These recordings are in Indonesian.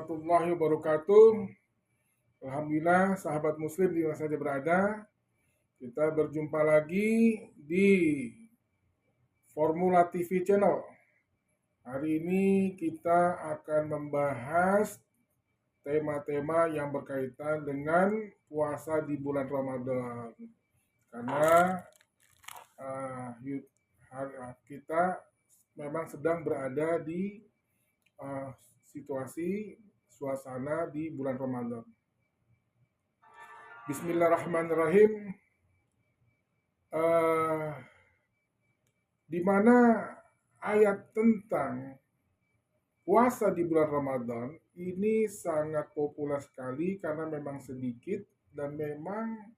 warahmatullahi wabarakatuh. Alhamdulillah, sahabat muslim di mana saja berada, kita berjumpa lagi di Formula TV Channel. Hari ini kita akan membahas tema-tema yang berkaitan dengan puasa di bulan Ramadan. Karena kita memang sedang berada di situasi suasana di bulan Ramadan. Bismillahirrahmanirrahim. Di mana ayat tentang puasa di bulan Ramadan ini sangat populer sekali karena memang sedikit dan memang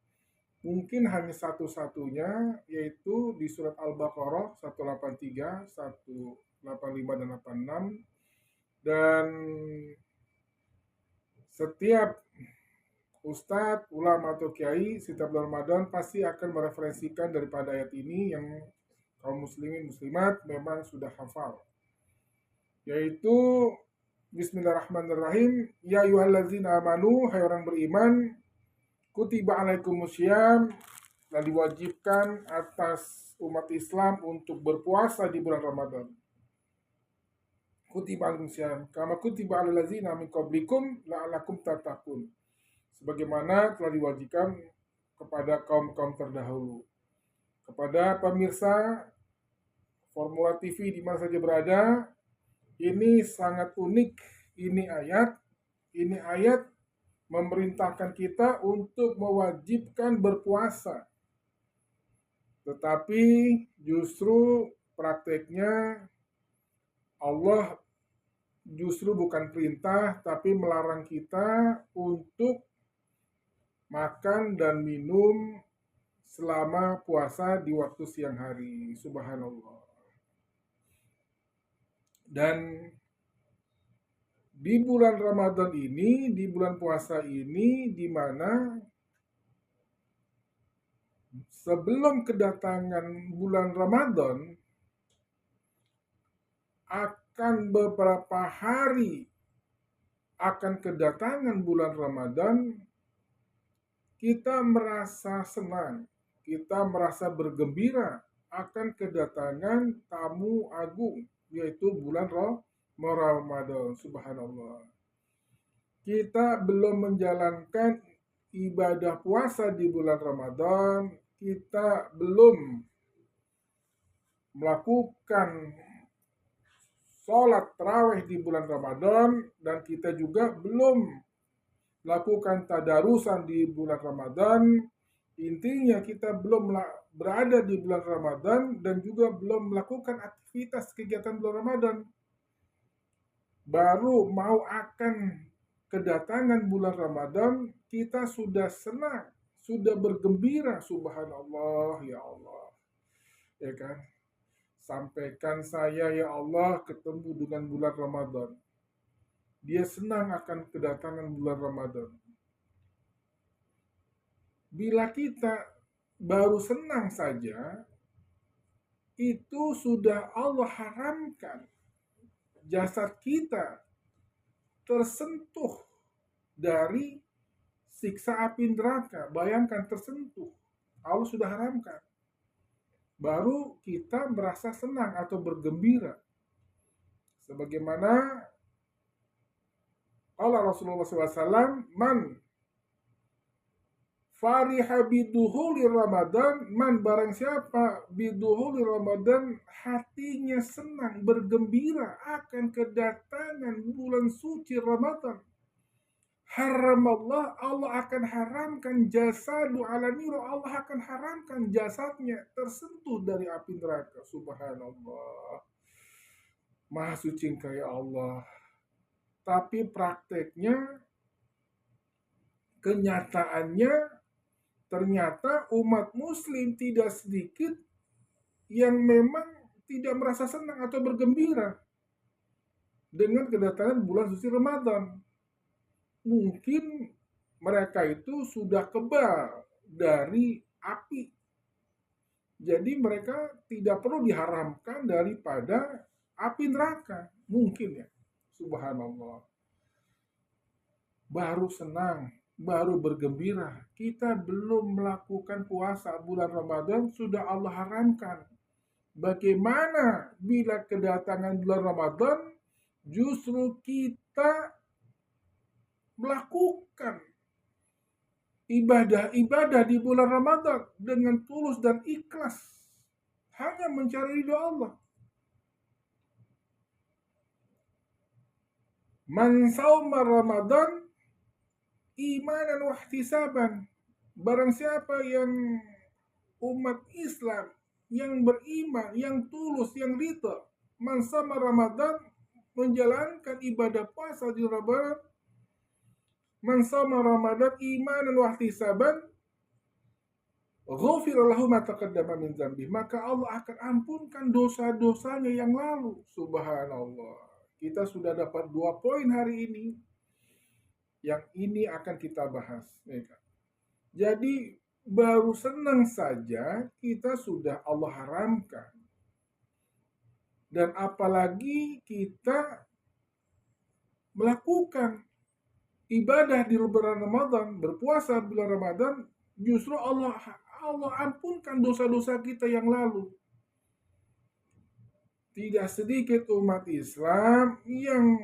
mungkin hanya satu-satunya, yaitu di surat Al-Baqarah 183, 185 dan 86. Dan setiap ustadz, ulama atau kiai setiap bulan Ramadan pasti akan mereferensikan daripada ayat ini yang kaum muslimin muslimat memang sudah hafal, yaitu Bismillahirrahmanirrahim. Ya ayyuhallazina amanu, hai orang beriman, kutiba alaikumusiyam, telah diwajibkan atas umat Islam untuk berpuasa di bulan Ramadan. Kutiba alaikumusiyam kama kutiba alal ladzina min qablikum la'allakum tattaqun, sebagaimana telah diwajibkan kepada kaum-kaum terdahulu. Kepada pemirsa Formula TV di mana saja berada, ini sangat unik. Ini ayat memerintahkan kita untuk mewajibkan berpuasa. Tetapi justru prakteknya Allah justru bukan perintah, tapi melarang kita untuk makan dan minum selama puasa di waktu siang hari. Subhanallah. Dan di bulan Ramadan ini, di bulan puasa ini, di mana sebelum kedatangan bulan Ramadan akan beberapa hari akan kedatangan bulan Ramadan, kita merasa senang, kita merasa bergembira akan kedatangan tamu agung, yaitu bulan Ramadan. Subhanallah. Kita belum menjalankan ibadah puasa di bulan Ramadan, kita belum melakukan sholat tarawih di bulan Ramadan, dan kita juga belum melakukan tadarusan di bulan Ramadan. Intinya kita belum berada di bulan Ramadan dan juga belum melakukan aktivitas kegiatan bulan Ramadan. Baru mau akan kedatangan bulan Ramadan, kita sudah senang, sudah bergembira. Subhanallah, ya Allah. Ya kan? Sampaikan saya, ya Allah, ketemu dengan bulan Ramadan. Dia senang akan kedatangan bulan Ramadan. Bila kita baru senang saja, itu sudah Allah haramkan jasad kita tersentuh dari siksa api neraka. Bayangkan, tersentuh. Allah sudah haramkan. Baru kita merasa senang atau bergembira. Sebagaimana Allah Rasulullah SAW, man fariha biduhuli Ramadan, man barang siapa biduhuli Ramadan, hatinya senang, bergembira akan kedatangan bulan suci Ramadan, haramallah, Allah akan haramkan jasadu ala niro, Allah akan haramkan jasadnya tersentuh dari api neraka. Subhanallah. Maha suci Engkau ya Allah. Tapi prakteknya, kenyataannya, ternyata umat muslim tidak sedikit yang memang tidak merasa senang atau bergembira dengan kedatangan bulan suci Ramadan. Mungkin mereka itu sudah kebal dari api, jadi mereka tidak perlu diharamkan daripada api neraka. Mungkin ya. Subhanallah. baru senang, baru bergembira. Kita belum melakukan puasa bulan Ramadan, sudah Allah haramkan. Bagaimana bila kedatangan bulan Ramadan, justru kita melakukan ibadah-ibadah di bulan Ramadan dengan tulus dan ikhlas, hanya mencari ridho Allah. Man sauma Ramadan imanan wahtisaban. Barang siapa yang umat Islam yang beriman, yang tulus, yang ridha, man sama Ramadan, menjalankan ibadah puasa di Ramadan, man sama Ramadan imanan wahtisaban, ghufira lahu ma taqaddama min dzambi, maka Allah akan ampunkan dosa-dosanya yang lalu. Subhanallah. Kita sudah dapat 2 poin hari ini. Yang ini akan kita bahas. Jadi baru senang saja kita sudah Allah haramkan. Dan apalagi kita melakukan ibadah di bulan Ramadan, berpuasa bulan Ramadan, justru Allah ampunkan dosa-dosa kita yang lalu. Tidak sedikit umat Islam yang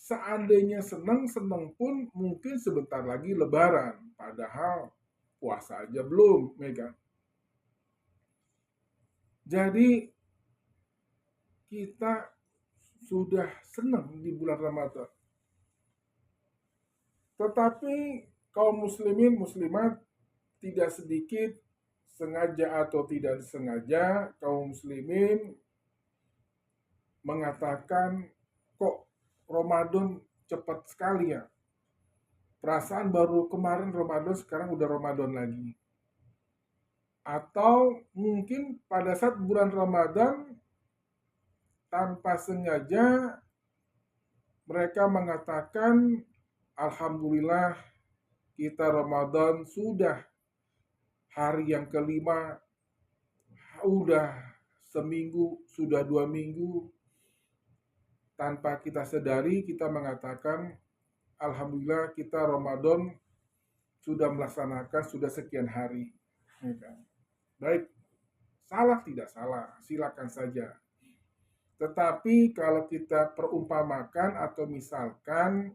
seandainya senang-senang pun mungkin sebentar lagi Lebaran, padahal puasa aja belum, Mega. Jadi kita sudah senang di bulan Ramadan. Tetapi kaum muslimin muslimat tidak sedikit sengaja atau tidak disengaja kaum muslimin mengatakan, kok Ramadan cepat sekali ya. Perasaan baru kemarin Ramadan, sekarang udah Ramadan lagi. Atau mungkin pada saat bulan Ramadan tanpa sengaja mereka mengatakan, alhamdulillah kita Ramadan sudah hari yang kelima, udah seminggu, sudah 2 minggu. Tanpa kita sadari kita mengatakan, alhamdulillah kita Ramadan sudah melaksanakan sudah sekian hari. Baik, salah tidak salah, silakan saja. Tetapi kalau kita perumpamakan atau misalkan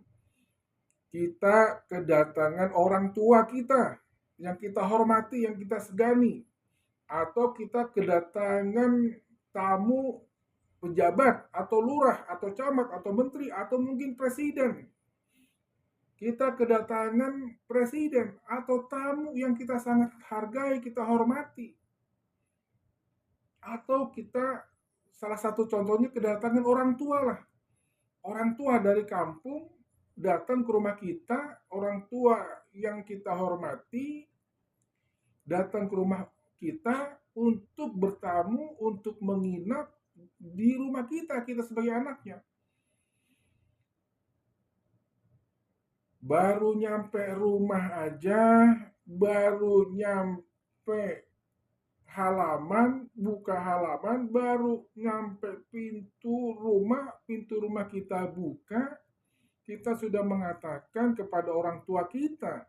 kita kedatangan orang tua kita yang kita hormati, yang kita segani, atau kita kedatangan tamu pejabat atau lurah atau camat atau menteri atau mungkin presiden. Kita kedatangan presiden atau tamu yang kita sangat hargai, kita hormati. Atau kita, salah satu contohnya kedatangan orang tua lah. Orang tua dari kampung datang ke rumah kita, orang tua yang kita hormati datang ke rumah kita untuk bertamu, untuk menginap di rumah kita sebagai anaknya. Baru nyampe rumah aja, baru nyampe halaman, buka halaman, baru nyampe pintu rumah kita buka, kita sudah mengatakan kepada orang tua kita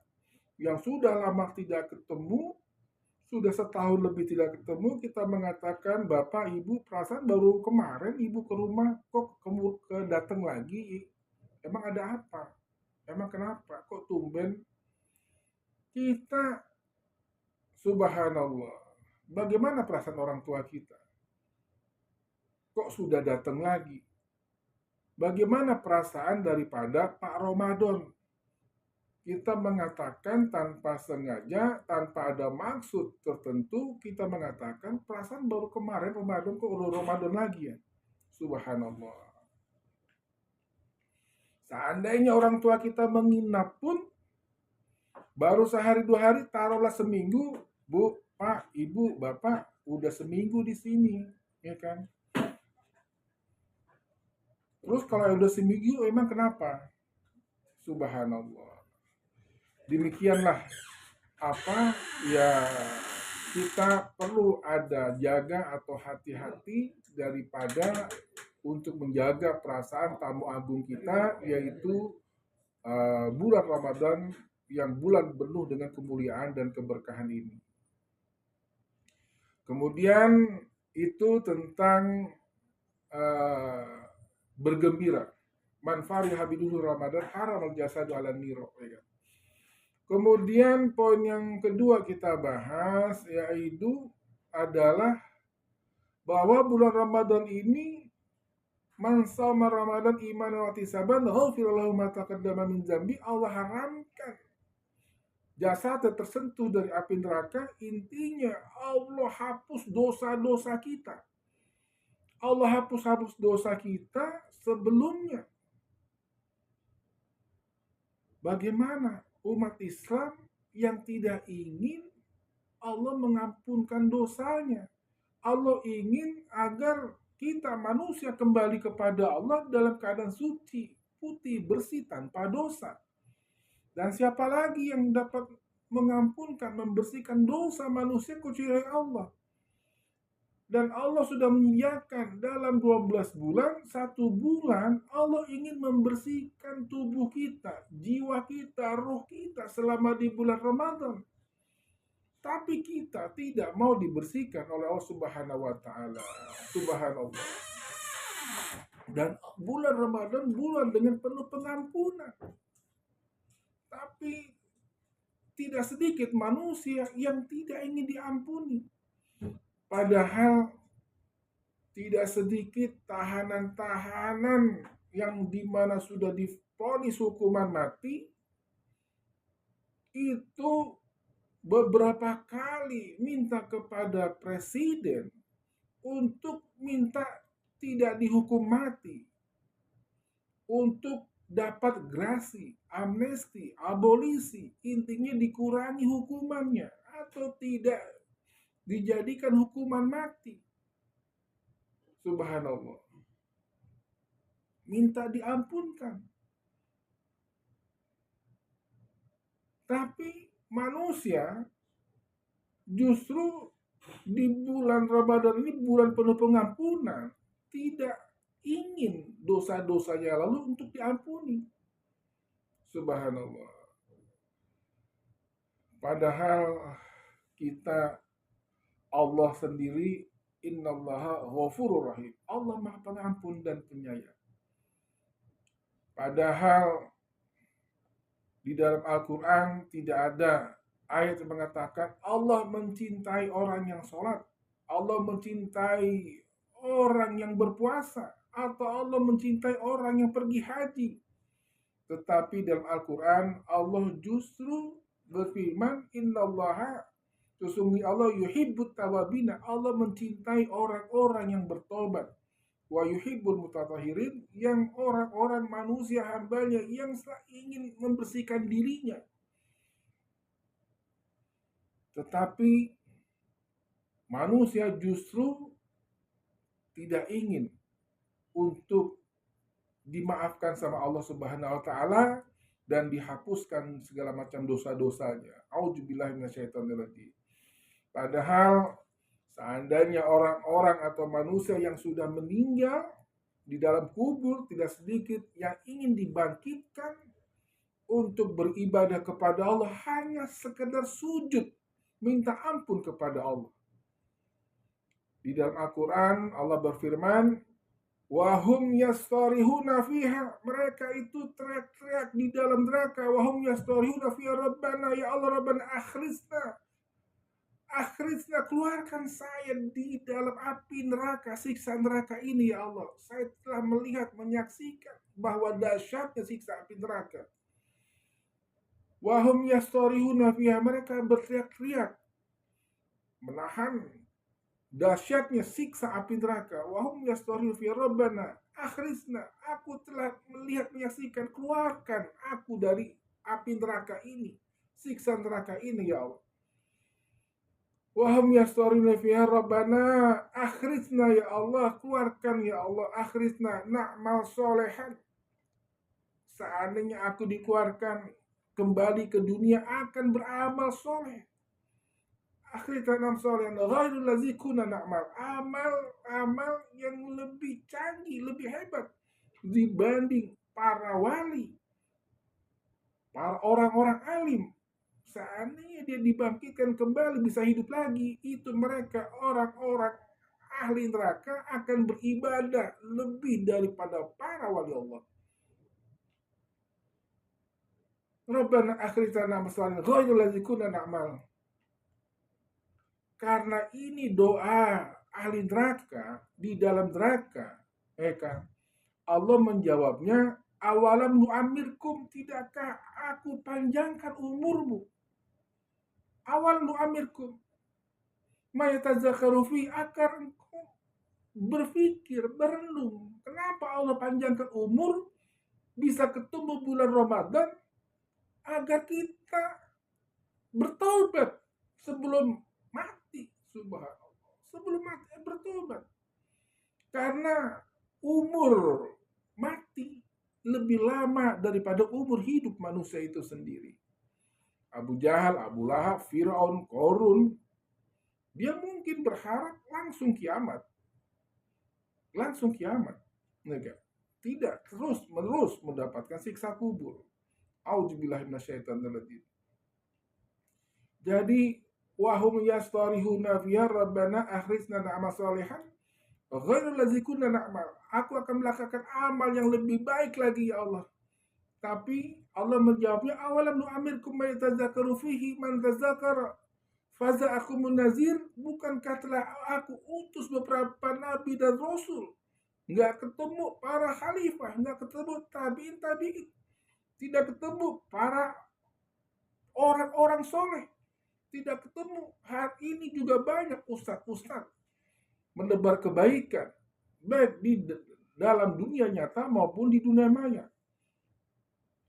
yang sudah lama tidak ketemu, sudah setahun lebih tidak ketemu, kita mengatakan, Bapak, Ibu, perasaan baru kemarin Ibu ke rumah, kok kamu datang lagi? Emang ada apa? Emang kenapa? Kok tumben? Kita, subhanallah, bagaimana perasaan orang tua kita? Kok sudah datang lagi? Bagaimana perasaan daripada Pak Ramadan? Kita mengatakan tanpa sengaja, tanpa ada maksud tertentu, kita mengatakan perasaan baru kemarin Ramadan, kok udah Ramadan lagi ya? Subhanallah. Seandainya orang tua kita menginap pun, baru sehari 2 hari, taruhlah seminggu, Bu, Pak, Ibu, Bapak, udah seminggu di sini, ya kan? Terus kalau udah seminggu, emang kenapa? Subhanallah. Demikianlah apa ya, kita perlu ada jaga atau hati-hati daripada untuk menjaga perasaan tamu agung kita, yaitu bulan Ramadan yang bulan penuh dengan kemuliaan dan keberkahan ini. Kemudian itu tentang bergembira. Man fariha biduhur Ramadan haram al-jasadu ala niro. Ya. Kemudian poin yang kedua kita bahas yaitu adalah bahwa bulan Ramadan ini man shoma Ramadan imanan wa ihtisaban ghufira lahu ma taqaddama min dzambi. Allah haramkan jasad tersentuh dari api neraka. Intinya Allah hapus dosa-dosa kita. Allah hapus dosa kita sebelumnya. Bagaimana umat Islam yang tidak ingin Allah mengampunkan dosanya? Allah ingin agar kita manusia kembali kepada Allah dalam keadaan suci, putih, bersih, tanpa dosa. Dan siapa lagi yang dapat mengampunkan, membersihkan dosa manusia kecuali Allah? Dan Allah sudah menyediakan dalam 12 bulan, 1 bulan Allah ingin membersihkan tubuh kita, jiwa kita, roh kita selama di bulan Ramadan. Tapi kita tidak mau dibersihkan oleh Allah Subhanahu wa taala. Subhanallah. Dan bulan Ramadan bulan dengan penuh pengampunan. Tapi tidak sedikit manusia yang tidak ingin diampuni. Padahal tidak sedikit tahanan-tahanan yang dimana sudah divonis hukuman mati itu beberapa kali minta kepada presiden untuk minta tidak dihukum mati, untuk dapat grasi, amnesti, abolisi, intinya dikurangi hukumannya atau tidak dijadikan hukuman mati. Subhanallah. Minta diampunkan. Tapi manusia justru di bulan Ramadan ini bulan penuh pengampunan, tidak ingin dosa-dosanya lalu untuk diampuni. Subhanallah. Padahal kita, Allah sendiri, innallaha ghafurur rahim. Allah Maha Pengampun dan Penyayang. Padahal di dalam Al-Quran tidak ada ayat yang mengatakan Allah mencintai orang yang sholat, Allah mencintai orang yang berpuasa, atau Allah mencintai orang yang pergi haji. Tetapi dalam Al-Quran Allah justru berfirman, innallaha, sesungguhnya Allah yuhibbut tawabina, Allah mencintai orang-orang yang bertobat. Wa yuhibbul mutatahhirin, yang orang-orang manusia hambanya yang ingin membersihkan dirinya. Tetapi manusia justru tidak ingin untuk dimaafkan sama Allah Subhanahu wa taala dan dihapuskan segala macam dosa-dosanya. Auzubillahi minasyaitonirrajim. Padahal seandainya orang-orang atau manusia yang sudah meninggal di dalam kubur tidak sedikit yang ingin dibangkitkan untuk beribadah kepada Allah, hanya sekedar sujud minta ampun kepada Allah. Di dalam Al-Quran Allah berfirman, wahum yastarihuna fiha, mereka itu teriak-teriak di dalam neraka, wahum yastarihuna fiha, Rabbana ya Allah, Rabbana akhrisna, keluarkan saya di dalam api neraka, siksa neraka ini ya Allah. Saya telah melihat, menyaksikan bahwa dahsyatnya siksa api neraka. Wahum yastarihuna fiha, mereka berteriak-teriak menahan dahsyatnya siksa api neraka. Wahum yastarihuna fiha, Rabbana akhrisna, aku telah melihat, menyaksikan, keluarkan aku dari api neraka ini, siksa neraka ini ya Allah. Wahum yastarihuna fiha, Rabbana akhrisna ya Allah, keluarkan ya Allah, akhrisna na'mal solehan, seandainya aku dikeluarkan kembali ke dunia akan beramal soleh. Akhirnya nam solehan ghairul ladzi kunna na'mal, amal yang lebih canggih, lebih hebat dibanding para wali, para orang-orang alim, seandainya dia dibangkitkan kembali bisa hidup lagi, itu mereka orang-orang ahli neraka akan beribadah lebih daripada para wali Allah. Rabbana akhrijna masalan ghairul ladzi kunna na'mal. Karena ini doa ahli neraka di dalam neraka, kan? Allah menjawabnya, awalam nu'amirkum, tidakkah aku panjangkan umurmu? Awal nu'amirkum, ma yatazakkaru fi, agar engkau berpikir, berenung. Kenapa Allah panjangkan umur bisa ketemu bulan Ramadan agar kita bertobat sebelum mati, subhanallah. Sebelum mati bertobat. Karena umur mati lebih lama daripada umur hidup manusia itu sendiri. Abu Jahal, Abu Lahab, Fir'aun, Korun, dia mungkin berharap langsung kiamat. Langsung kiamat. Tidak, terus menerus mendapatkan siksa kubur. A'udzubillahi minasyaitonirrajim. Jadi wahum yastarihuna fiha rabbana akhrijna na'mal shalihan ghairul ladzi kunna na'mal. Aku akan melakukan amal yang lebih baik lagi ya Allah. Tapi Allah menjawabnya, awalam nu'amirkum ma yatazakkaru fihi man tazakkara faza'akumun nazir. Bukankah telah aku utus beberapa nabi dan rasul? Nggak ketemu para khalifah, nggak ketemu tabi'in, tidak ketemu para orang-orang soleh, tidak ketemu. Hari ini juga banyak ustadz menebar kebaikan, baik di dalam dunia nyata maupun di dunia maya.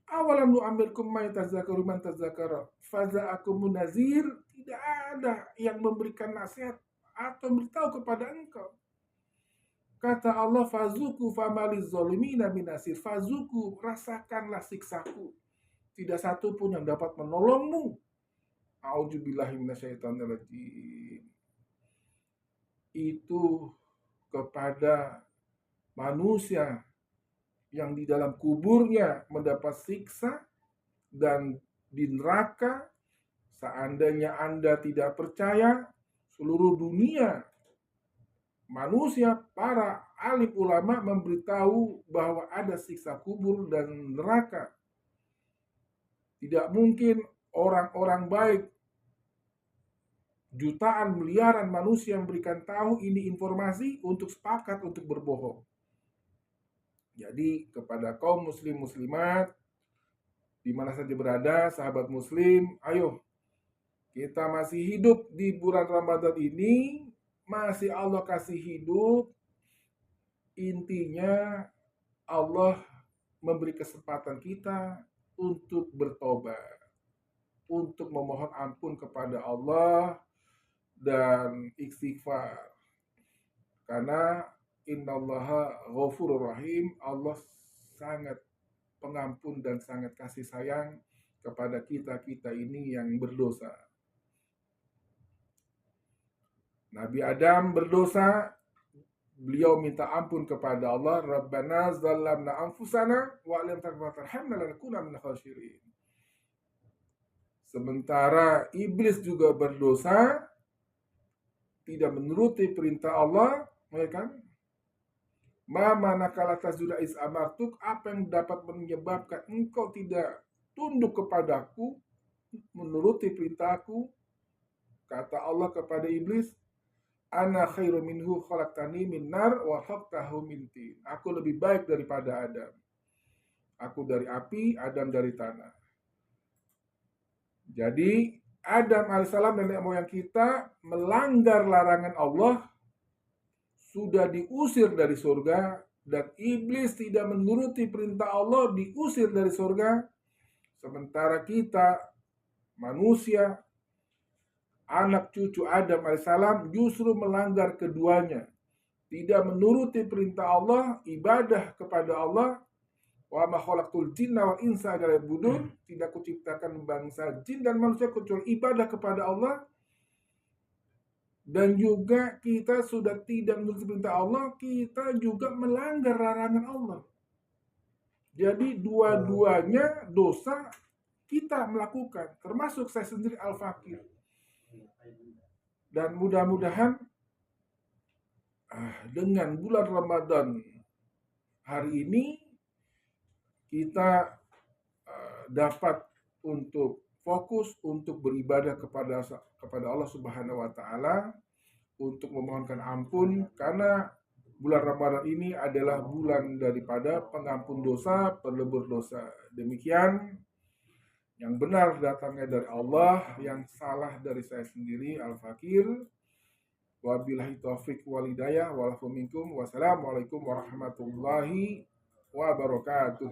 Awalam nu'amirkum ma yatazakkaru man tazakkara faza'akumun nazir. Tidak ada yang memberikan nasihat atau beritahu kepada engkau. Kata Allah, fazuku famaliz zalimina min nasir. Fazuku, rasakanlah siksaku. Tidak satu pun yang dapat menolongmu. A'udzubillahi minasyaitonirrajim. Itu kepada manusia yang di dalam kuburnya mendapat siksa dan di neraka. Seandainya Anda tidak percaya, seluruh dunia manusia, para alim ulama memberitahu bahwa ada siksa kubur dan neraka. Tidak mungkin orang-orang baik, jutaan miliaran manusia yang memberikan tahu ini informasi untuk sepakat untuk berbohong. Jadi kepada kaum muslim muslimat di mana saja berada, sahabat muslim, ayo kita masih hidup di bulan Ramadan ini, masih Allah kasih hidup. Intinya Allah memberi kesempatan kita untuk bertobat, untuk memohon ampun kepada Allah dan istighfar. Karena innallaha ghafurur rahim, Allah sangat pengampun dan sangat kasih sayang kepada kita ini yang berdosa. Nabi Adam berdosa, beliau minta ampun kepada Allah, Rabbana zalamna anfusana wa lam taghfir tarhamna lanakuna minal khasirin. Sementara iblis juga berdosa, tidak menuruti perintah Allah, kan? Ma manakala tasjuda is amartuk, apa yang dapat menyebabkan engkau tidak tunduk kepadaku, menuruti perintahku? Kata Allah kepada iblis, ana khairu minhu khalaqtani min nar wa khalaqtahu min tin. Aku lebih baik daripada Adam. Aku dari api, Adam dari tanah. Jadi Adam alaihissalam nenek moyang kita melanggar larangan Allah, sudah diusir dari surga, dan iblis tidak menuruti perintah Allah, diusir dari surga. Sementara kita manusia, anak cucu Adam alaihissalam, justru melanggar keduanya, tidak menuruti perintah Allah, ibadah kepada Allah. Wa ma khalaqtul jinna wal insa illa liya'budun. Tidak kuciptakan bangsa jin dan manusia kecuali ibadah kepada Allah. Dan juga kita sudah tidak menuruti perintah Allah, kita juga melanggar larangan Allah. Jadi dua-duanya dosa kita melakukan, termasuk saya sendiri al-fakir. Dan mudah-mudahan dengan bulan Ramadan hari ini kita dapat untuk fokus untuk beribadah kepada Allah Subhanahu wa taala, untuk memohonkan ampun, karena bulan Ramadan ini adalah bulan daripada pengampun dosa, pelebur dosa. Demikian, yang benar datangnya dari Allah, yang salah dari saya sendiri al-fakir. Wabillahi taufiq wal hidayah wal afu minkum. Wassalamualaikum warahmatullahi wabarakatuh.